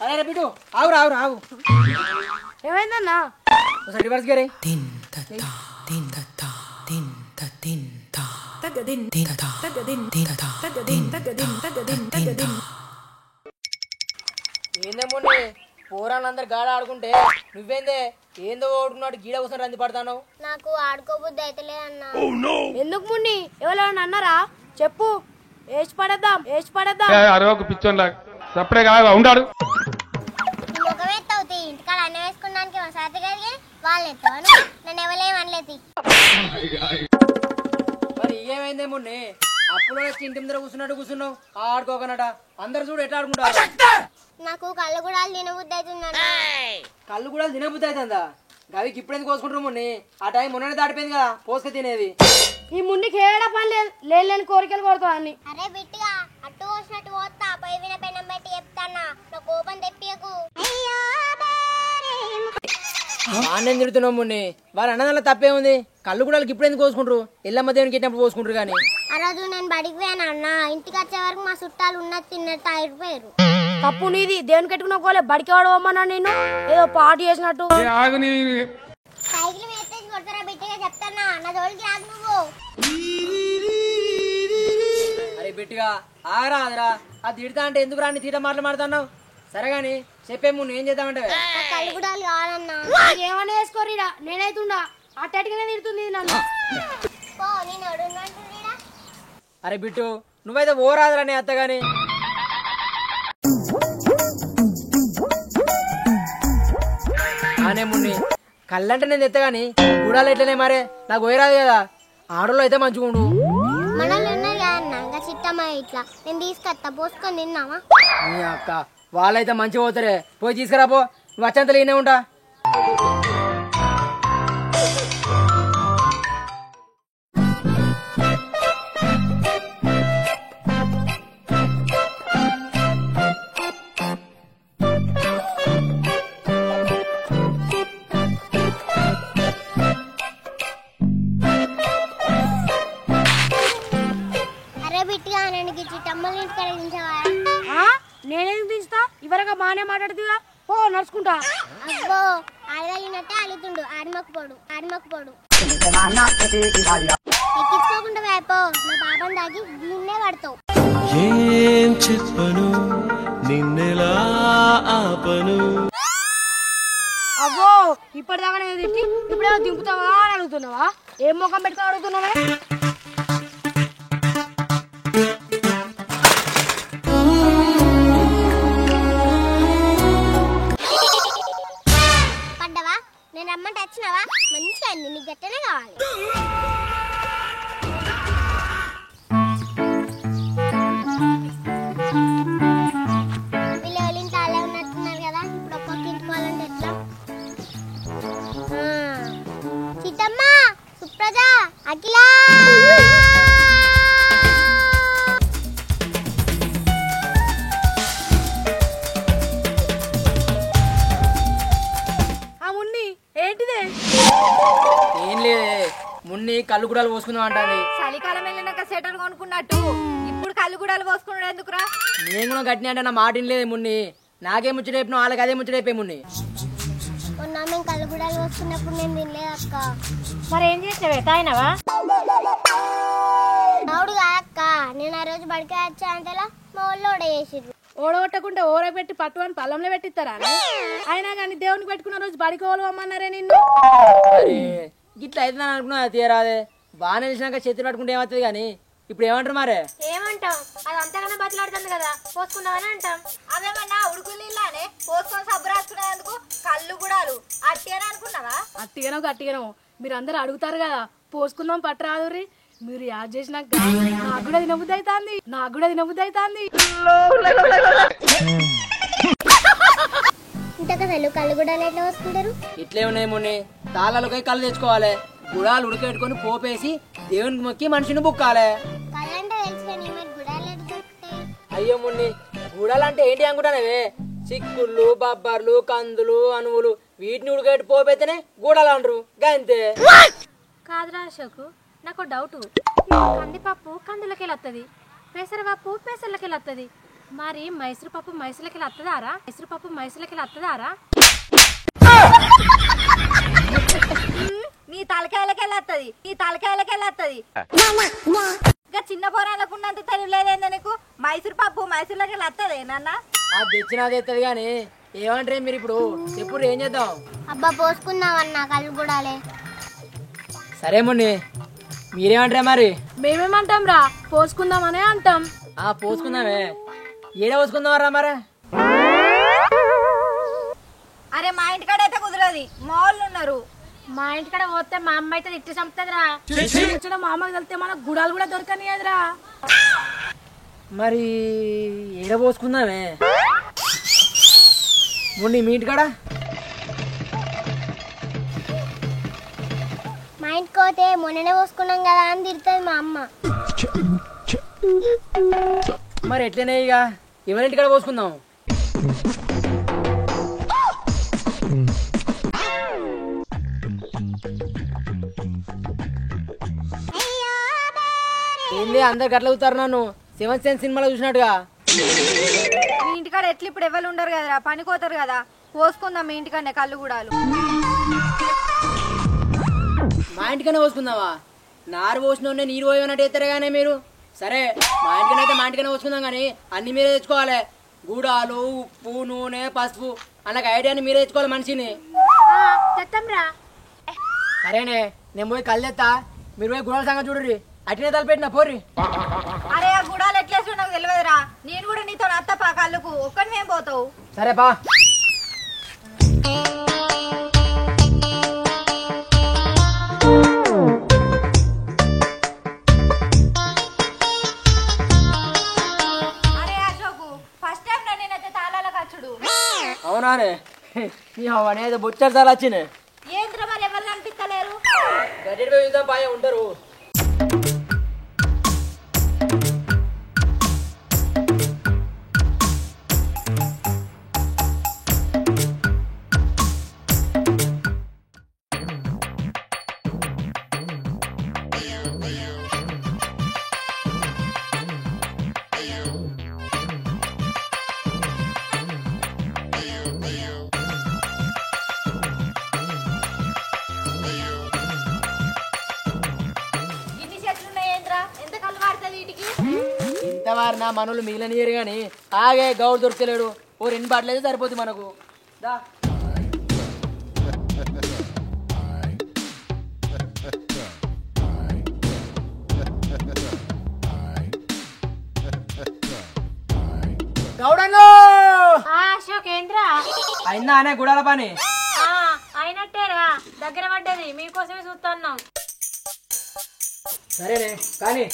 అరే బిడ్డు ఆగు రావు రావు ఏమైందన్నా ఒకసారి రివర్స్ గేరే ఏందేమో పోరాళ్ళందరు గాడ ఆడుకుంటే నువ్వేందే ఏందో ఓడుకున్నాడు గీడ కోసం రంది పడతాను. నాకు ఆడుకోబుద్ది అయితే అన్నా. ఎందుకు మున్ని ఎవరైనా అన్నారా చెప్పు, వేసి పడేద్దాం పిచ్చోన్లా సప్పుడే కాగా ఉండాడు. ముఖం ఎత్తవుతి ఇంటికాడ అన్న వేసుకున్నానికి సాతి కలిగి వాళ్ళు ఎత్తాను నన్ను ఎవరేమనలేదు. మరి ఏమైందేమో అప్పుడు ఇంటి ముందర కూర్చున్నావు ఆడుకోకనట అందరు చూడు ఎట్లా ఆడుకుంటారు. నాకు కళ్ళు కూడా తినబుద్ధి అవుతుందన్న. కళ్ళు కూడా తినబుద్ధి అవుతుందా? గవికి ఇప్పుడేందుకు కోసుకుంటారు మున్ని? ఆ టైం మొన్ననే దాటిపోయింది కదా పోసుక తినేది. ఈ మున్నికి ఏడా పని లేదు లేని కోరికలు కొడతా అన్ని. అరే బిట్టిగా అట్టు పోసినట్టు పోతా పై విన పెన్నం పెట్టి చెప్తాన్నా నా కోపం తెప్పియకు. ఆన్నే తిడుతున్నావు మున్ని, వారు అన్నదానిలో తప్పే ఉంది. కళ్ళు కూడా ఇప్పుడు ఎందుకు కోసుకుంటారు? ఎల్లమ్మ దేవునికి ఎట్టినప్పుడు కోసుకుంటారు కానీ. ఆ రోజు నేను బడికి పోయాను అన్న, ఇంటికి వచ్చే వరకు మా చుట్టాలు ఉన్నది తిన్నట్టు అయిపోయారు. తప్పు నీది, దేవుని కట్టుకున్న కోలే బడికి వాడవమ్మన్నా నేను ఏదో పాటు చేసినట్టు. సైకిల్ మెత్తేసి కొడతారా బిట్టిగా చెప్తాన్నా నా జోలికి రాదు నువ్వు. అరే బిట్టిగా ఆగరా అదరా అది తిడతా అంటే ఎందుకు రాని తీట మాటలు మాడుతున్నావు? సరే గాని చెప్పే ముందు ఏం చేద్దామంటే కళ్ళు కూడా కాదన్నా. ఏమన్నా వేసుకోరీడా నేనైతుండా అట్టటిగానే తిడుతుంది నన్ను. అరే బిట్టు నువ్వైతే ఓ రాదురా నీ అత్త గాని. అనే మున్ని కళ్ళంటే నేను తెత్తగాని గుడాలు ఎట్లనే మరే నాకు పోయరాదు కదా. ఆడోళ్ళు అయితే మంచిగా ఉండు. మనల్ని ఉన్నది కదన్నా ఇంకా చిట్టమ్మ ఇట్లా నేను తీసుకొస్తా పోసుకొని తిన్నావా? నీ అక్క వాళ్ళైతే మంచిగా పోతారే, పోయి తీసుకురా పో. నువ్వు వచ్చేంతలో ఈయనే ఉంటా. నేనేం తీస్తా ఇవరగా బాగానే మాట్లాడుతుగా ఓ నడుచుకుంటా. అబ్బో ఆడగలిగినట్టే అలుగుతుండు ఆడిమకపోడు ఎక్కించుకోకుండా వేపో నా పాపం తాగి దీన్నే పడతావు. ఏం చెప్పను నిన్నెలా ఆపను. అబ్బో ఇప్పటిదాకా నేను తిట్టి ఇప్పుడేమో దింపుతావా అని అడుగుతున్నావా? ఏం ముఖం పెట్టుకో అడుగుతున్నావే? పడ్డవా? నేను రమ్మంటే వచ్చినావా? మంచిగా అయింది, నీకు గట్టనే కావాలి. వీళ్ళు ఎవరింట్లో అలా ఉన్నట్టున్నారు కదా, ఇప్పుడు ఒక్కొక్క ఇంటికోవాలంటే ఎట్లా? చిట్టమ్మ, సుప్రజ, అఖిల ఏం లేదే మున్ని కళ్ళు గుడాలు పోసుకుందాం అంటాది. చలికాలం వెళ్ళినాక సెటర్ కొనుక్కున్నట్టు ఇప్పుడు కళ్ళు గుడాలు పోసుకున్నాడు ఎందుకురా? నేను కూడా గట్టిన అంటే నా మాట లేదు మున్ని. నాకే ముచ్చటైపోయినా వాళ్ళకి అదే ముచ్చటైపోయి మున్ని. మొన్న మేము కళ్ళు గుడాలు పోసుకున్నప్పుడు నేను తినలేదు అక్క. మరి ఏం చేసినావే తాయినవా? అవుడు కాదక్క, నేను ఆ రోజు బడికి వచ్చా అంతలా మా ఊళ్ళో ఓడేసిర్రు. ఓడగొట్టకుంటే ఓర పెట్టి పట్టు అని పళ్ళంలో పెట్టిస్తారా? అయినా కానీ దేవునికి పెట్టుకున్న రోజు బడికోవమన్నారే నిన్ను. అరే గిట్లా అయితే అనుకున్నా తీరాదే. బాగానే తెలిసినాక చేతులు పట్టుకుంటే ఏమవుతుంది కానీ ఇప్పుడు ఏమంటారు మరే? ఏమంటాం, అది అంతగానే బతలాడుతుంది కదా పోసుకుందామని అంటాం. అదేమన్నా ఉడుకులీలానే పోసుకొని సబ్బు రాసుకునేందుకు కళ్ళు గుడాలు అట్టిగానే అనుకున్నావా? అట్టిగానో గట్టిగానో మీరు అందరు అడుగుతారు కదా పోసుకుందాం పట్టరాదుర్రి. మీరు యాడ్ చేసినాక నాకు కూడా తినబుద్ధి అవుతుంది. ఇంతక కళ్ళు గుడాలు ఎట్లా పోసుకుంటారు? ఇట్లే ఉన్నాయి మున్ని. తాళాలకై కళ్ళు తెచ్చుకోవాలి, గుడాలు ఉడకెట్టుకొని పోపేసి దేవునికి మొక్కి మనిషిని బుక్కాలే. కళ్ళంటే తెలుసు కానీ మరి గుడాలు ఎట్లా దొరుకుతాయి? అయ్యో మున్ని గుడాలంటే ఏంటి అనుకుంటానవే? చిక్కుళ్ళు, బబ్బర్లు, కందులు, అనువులు వీటిని ఉడకెట్టు పోపైతేనే గుడాలు అంటారు గంతే. కాదురా అశోకు, నాకు డౌట్. కందిపప్పు కందులకెళ్ళి వస్తుంది, పెసరపప్పు పెసర్లకెళ్ళి వస్తుంది, మరి మైసూరు పప్పు మైసూర్లకి వస్తుందారా? మైసూరు పప్పు మైసూర్లకి వస్తుందారా? నీ తలకాయలకెళ్ళి ఇంకా చిన్న పోరాలకు ఉన్నంత తెలియలేదేందా నీకు? మైసూరు పప్పు మైసూర్లకి వస్తుంది నాన్న. అది తెచ్చినది ఎత్తది కానీ ఏమంటారే మీరు ఇప్పుడు ఎప్పుడు ఏం చేద్దాం? అబ్బా పోసుకుందామన్నా కళ్ళు కూడాలే. సరే మున్ని మీరేమంటారే మరి? మేమేమంటాం రా, పోసుకుందామనే అంటాం. పోసుకుందామే. ఏడ పోసుకుందామరా మరి? అరే మా ఇంటికాడ అయితే కుదరది, మా వాళ్ళు ఉన్నారు. మా ఇంటికాడ పోతే మా అమ్మ అయితే తిట్టి చంపుతుందిరా. మా అమ్మకి వెళ్తే మన గుడాలు కూడా దొరకనియదురా. మరి ఏడ పోసుకుందామే మున్ని మీ ఇంటికాడ? మా ఇంటికి పోతే మొన్ననే పోసుకున్నాం కదా అని తిడుతుంది మా అమ్మ. మరి ఎట్లనే ఇక ఎవరింటికాడ పోసుకుందాం? ఏంది అందరు గట్ల అవుతారు నన్ను 7th సెన్స్ సినిమాలో చూసినట్టుగా? మీ ఇంటికాడ ఎట్లా ఇప్పుడు ఎవరు ఉండరు కదరా, పనికోతారు కదా. పోసుకుందాం మీ ఇంటికాడనే కళ్ళు గుడాలు. మా ఇంటికనే పోసుకుందావా? నారు పోసిన నీరు పోయినట్టు ఎత్తారు కానీ మీరు. సరే మా ఇంటికనైతే మా ఇంటికనే పోసుకుందాం కానీ అన్ని మీరే తెచ్చుకోవాలి. గూడాలు, ఉప్పు, నూనె, పసుపు అన్నకు ఐడియాని మీరే తెచ్చుకోవాలి మనిషిని. తెత్తంరా. సరేనే నేను పోయి కళ్ళు తెస్తా, మీరు పోయి గూడాల సంగతి చూడరి. అట్నే తలపెట్టిన పోర్రి. అరే ఆ గుడాలు ఎట్లేసి నాకు తెలియదురా. నేను కూడా నీతో అత్తపా కళ్ళుకు ఒక్కడి మేము పోతావు. సరే పా. అరే అశోకు ఫస్ట్ టైం రా నేనైతే తాళాల ఖర్చుడు. అవునానే అనేది బొచ్చారు చాలా వచ్చినాయి. ఏంద్ర మరి ఎవరు కనిపిస్తలేరు? గడ్డి పోయి చూద్దాం పాయ ఉంటారు. ఇంతవారు నా మనోళ్ళు మిగిలినయరు కానీ ఆగే గౌడు దొరకలేడు. ఓ 2 బాటలు అయితే సరిపోతుంది మనకు. దా గౌడన్నో అశోక్ ఏంద్రా? అయిందా అనే గుడాల పని? అయినట్టేరా, దగ్గర పడ్డది. మీకోసమే చూస్తున్నాం. సరేనే కానీ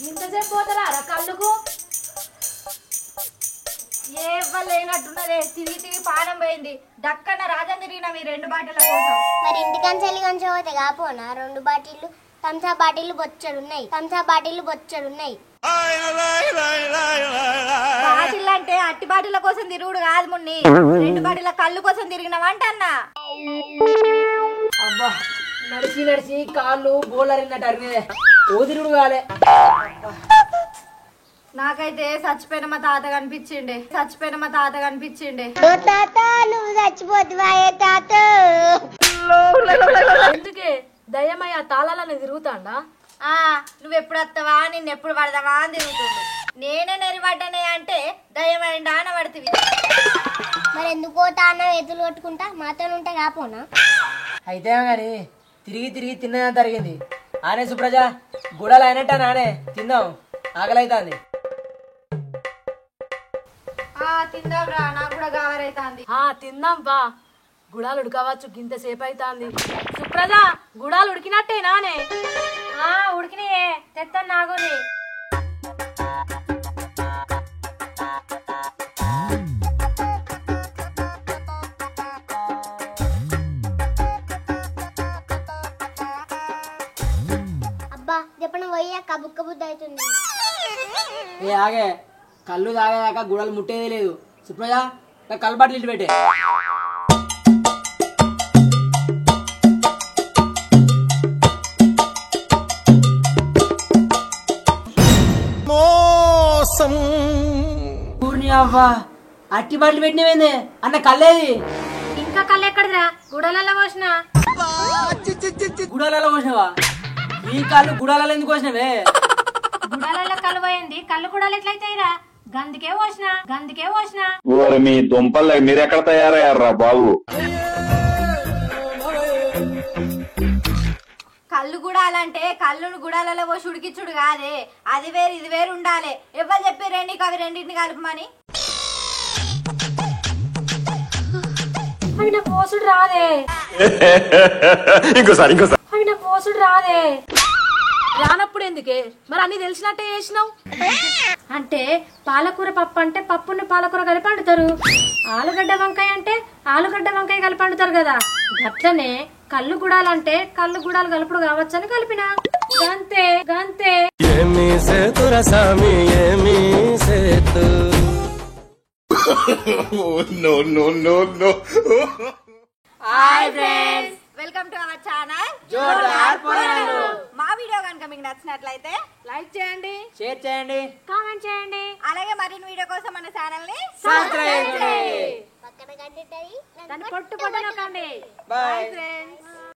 ఇంతసేపు పోతారా కళ్ళుకు? ఏ లేనట్టున్నదే. తిరిగి పానం పోయింది. దక్కన రాజం తిరిగిన మీ 2 బాటిల కోసం. మరి ఇంటికంచెల్లి కంచె పోతే కాపోనా 2 బాటిళ్ళు? థమ్సప్ బాటిళ్ళు బొచ్చడున్నాయి. బాటిల్ అంటే అట్టి బాటిల కోసం తిరుగుడు కాదు మున్ని. 2 బాటిల కళ్ళు కోసం తిరిగినావంట అన్నా. అబ్బా నడిచి నడిచి కాళ్ళు బోలరిన్నట్టు అరిగినదే. ఓ తిరుగుడు కాలే. నాకైతే చచ్చిపోయిన మా తాత కనిపించిండే. తాత నువ్వు చచ్చిపోతువా తాత? ఎందుకే దయ్యమయ్య తాళాలని తిరుగుతాండా? నువ్వెప్పుడు వస్తావా, నిన్నెప్పుడు పడదావా అని తిరుగుతుండు. నేనే నెరిపడ్డానే అంటే దయ్యమైండా అని పడుతుంది. మరి ఎందుకు పోతా అన్న ఎదులు కొట్టుకుంటా మాతో ఉంటే కాపోనా? అయితే కానీ తిరిగి తిరిగి తిన్నదంత జరిగింది. ఆనే సుప్రజ గుడాలు అయినట్ట నానే తిందాం, ఆకలైతాంది. తిందాం రా, నాకు కూడా గావరైతాంది. తిందాం బా. గుడాలు ఉడకవచ్చు, గింత సేపు అవుతాంది. సుప్రజ గుడాలు ఉడికినట్టే నానే? ఉడికినాయే, తెత్తాను నాగుని. అబ్బా చెప్పిన పోయాక బుక్క బుద్ధి అవుతుంది. ఏ ఆగే కళ్ళు తాగేదాకా గుడాలు ముట్టేదే లేదు. సుప్రజ కళ్ళు బాటిల్ ఇటు పెట్టే. మోసం ఊరిని అవ్వా అట్టి బాటిల్ పెట్టినవేంది అన్న కల్లేది ఇంకా కళ్ళు ఎక్కడిదిరా గుడలలో పోసిన గుడాలలో పోసినవా ఈ కాళ్ళు గుడాలలో ఎందుకు పోసినవే గుడాలలో కళ్ళు పోయింది కళ్ళు గుడాలు ఎట్లయితాయిరా గందుకే పోసిన ఓరి మీ దుంపలు మీరెక్కడ తయారయ్యారా బాబు కళ్ళు గుడాలంటే కళ్ళును గుడాలలో పోసి ఉడికిచ్చుడు కాదే అది వేరు ఇది వేరు ఉండాలి ఎవరు చెప్పి రెండుకి అవి రెండింటిని కలుపుమని అవి నా పోసుడు రాదే ఇంకోసారి అవి నా పోసుడు రాదే రానప్పుడు ఎందుకే మరి అన్ని తెలిసినట్టే చేసినావు అంటే పాలకూర పప్పు అంటే పప్పుని పాలకూర కలిపి వండుతారు ఆలుగడ్డ వంకాయ అంటే ఆలుగడ్డ వంకాయ కలిపి వండుతారు కదా అట్లనే కళ్ళు గుడాలంటే కళ్ళు గుడాలు కలుపుడు కావచ్చని కలిపిన గంతే గంతే ఏమీ సేతురా సామి ఏమీ సేతు no no no no hi friends welcome to our channel జోర్దార్ పోరాడు. మా వీడియో కనుక మీకు నచ్చినట్లయితే లైక్ చేయండి షేర్ చేయండి కామెంట్ చేయండి అలాగే మరిన్ని వీడియో కోసం మన ఛానల్ ని సబ్స్క్రైబ్ చేయండి పక్కన కట్టేటది దాన్ని పొట్టు పొట్టు నొక్కండి బాయ్ ఫ్రెండ్స్